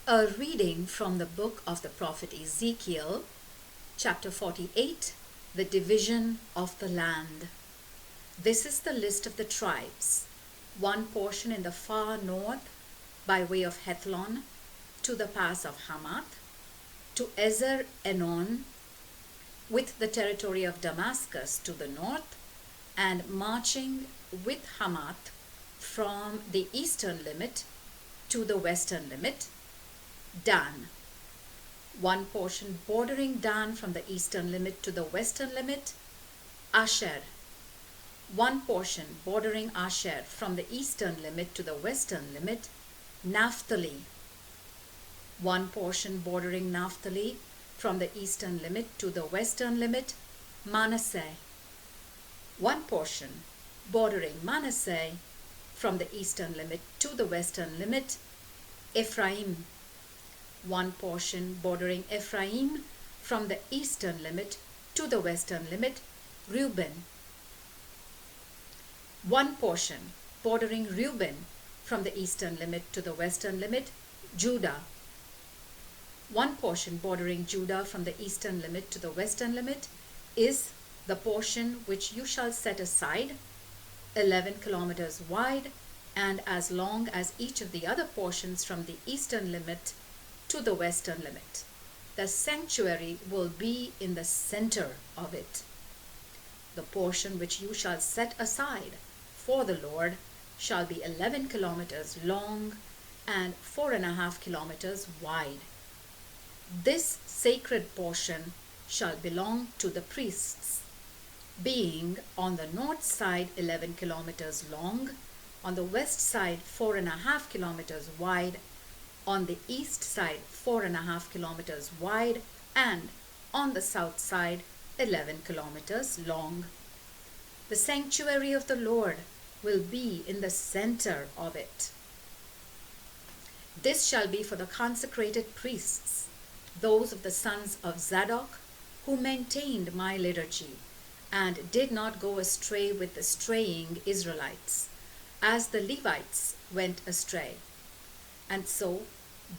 A reading from the book of the prophet Ezekiel, chapter 48, the division of the land. This is the list of the tribes. One portion in the far north by way of Hethlon to the pass of Hamath, to Ezer Enon, with the territory of Damascus to the north, and marching with Hamath from the eastern limit to the western limit, Dan. One portion bordering Dan from the eastern limit to the western limit, Asher. One portion bordering Asher from the eastern limit to the western limit, Naphtali. One portion bordering Naphtali from the eastern limit to the western limit, Manasseh. One portion bordering Manasseh from the eastern limit to the western limit, Ephraim. One portion bordering Ephraim from the eastern limit to the western limit, Reuben. One portion bordering Reuben from the eastern limit to the western limit, Judah. One portion bordering Judah from the eastern limit to the western limit is the portion which you shall set aside, 11 kilometers wide and as long as each of the other portions from the eastern limit to the western limit. The sanctuary will be in the center of it. The portion which you shall set aside for the Lord shall be 11 kilometers long and 4.5 kilometers wide. This sacred portion shall belong to the priests, being on the north side 11 kilometers long, on the west side 4.5 kilometers wide, on the east side 4.5 kilometers wide, and on the south side 11 kilometers long. The sanctuary of the Lord will be in the center of it. This shall be for the consecrated priests, those of the sons of Zadok, who maintained my liturgy, and did not go astray with the straying Israelites, as the Levites went astray. And so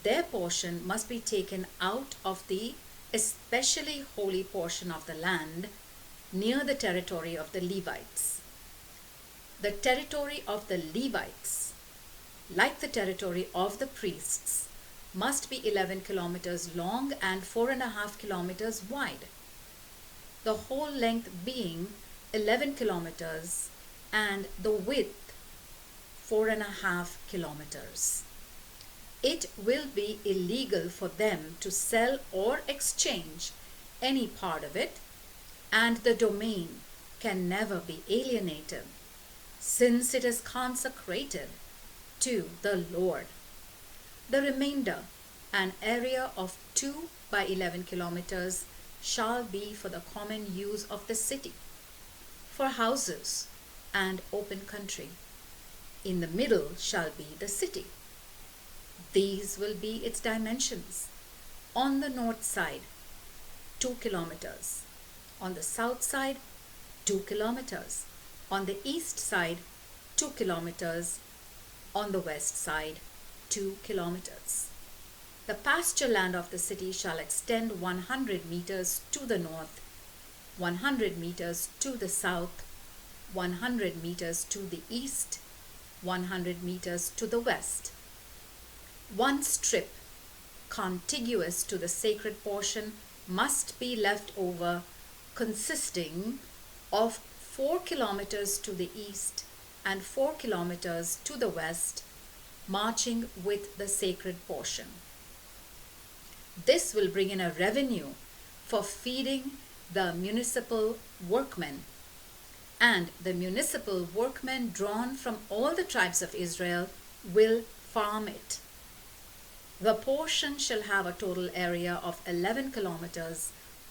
their portion must be taken out of the especially holy portion of the land, near the territory of the Levites. The territory of the Levites, like the territory of the priests, must be 11 kilometers long and 4.5 kilometers wide, the whole length being 11 kilometers and the width 4.5 kilometers. It will be illegal for them to sell or exchange any part of it, and the domain can never be alienated, since it is consecrated to the Lord. The remainder, an area of 2 by 11 kilometers, shall be for the common use of the city, for houses and open country. In the middle shall be the city. These will be its dimensions. On the north side, 2 kilometers. On the south side, 2 kilometers. On the east side, 2 kilometers. On the west side, 2 kilometers. The pasture land of the city shall extend 100 meters to the north, 100 meters to the south, 100 meters to the east, 100 meters to the west. One strip contiguous to the sacred portion must be left over, consisting of 4 kilometers to the east and 4 kilometers to the west, marching with the sacred portion. This will bring in a revenue for feeding the municipal workmen, and the municipal workmen drawn from all the tribes of Israel will farm it. The portion shall have a total area of 11 kilometers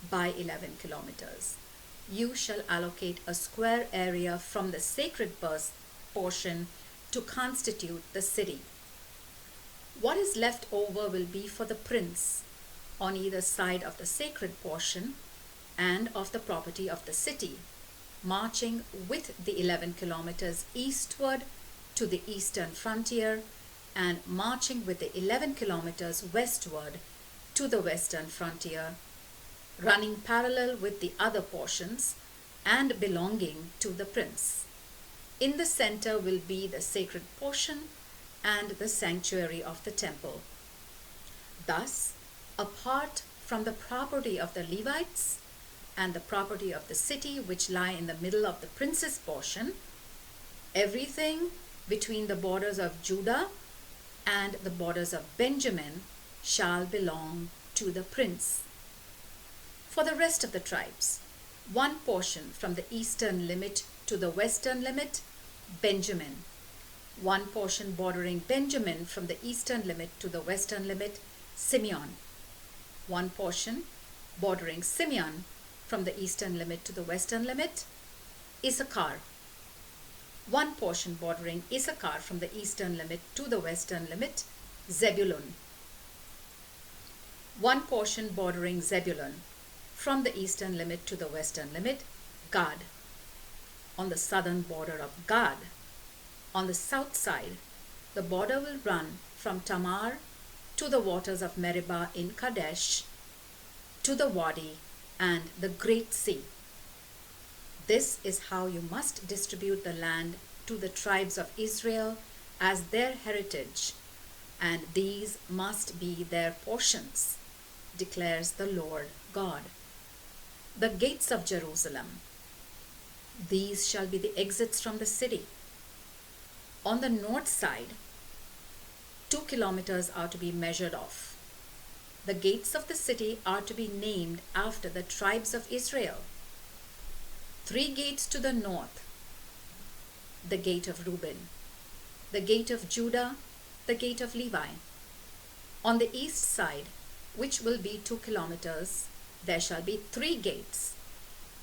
by 11 kilometers. You shall allocate a square area from the sacred portion to constitute the city. What is left over will be for the prince on either side of the sacred portion and of the property of the city, marching with the 11 kilometers eastward to the eastern frontier and marching with the 11 kilometers westward to the western frontier, running parallel with the other portions and belonging to the prince. In the center will be the sacred portion and the sanctuary of the temple. Thus, apart from the property of the Levites and the property of the city which lie in the middle of the prince's portion, everything between the borders of Judah and the borders of Benjamin shall belong to the prince. For the rest of the tribes, one portion from the eastern limit to the western limit, Benjamin. One portion bordering Benjamin from the eastern limit to the western limit, Simeon. One portion bordering Simeon from the eastern limit to the western limit, Issachar. One portion bordering Issachar from the eastern limit to the western limit, Zebulun. One portion bordering Zebulun from the eastern limit to the western limit, Gad. On the southern border of Gad, on the south side, the border will run from Tamar to the waters of Meribah in Kadesh, to the Wadi and the Great Sea. This is how you must distribute the land to the tribes of Israel as their heritage, and these must be their portions, declares the Lord God. The gates of Jerusalem. These shall be the exits from the city. On the north side, 2 kilometers are to be measured off. The gates of the city are to be named after the tribes of Israel. 3 gates to the north, the gate of Reuben, the gate of Judah, the gate of Levi. On the east side, which will be 2 kilometers, there shall be 3 gates,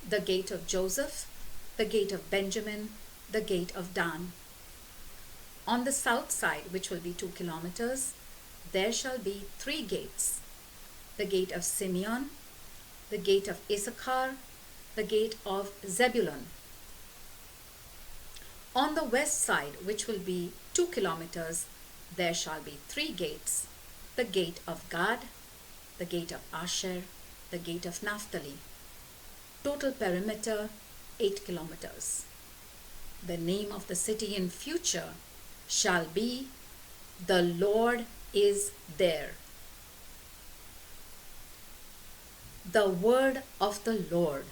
the gate of Joseph, the gate of Benjamin, the gate of Dan. On the south side, which will be 2 kilometers, there shall be 3 gates, the gate of Simeon, the gate of Issachar, the gate of Zebulun. On the west side, which will be 2 kilometers, there shall be 3 gates, the gate of Gad, the gate of Asher, the gate of Naphtali. Total perimeter, 8 kilometers. The name of the city in future shall be, the Lord is there. The word of the Lord.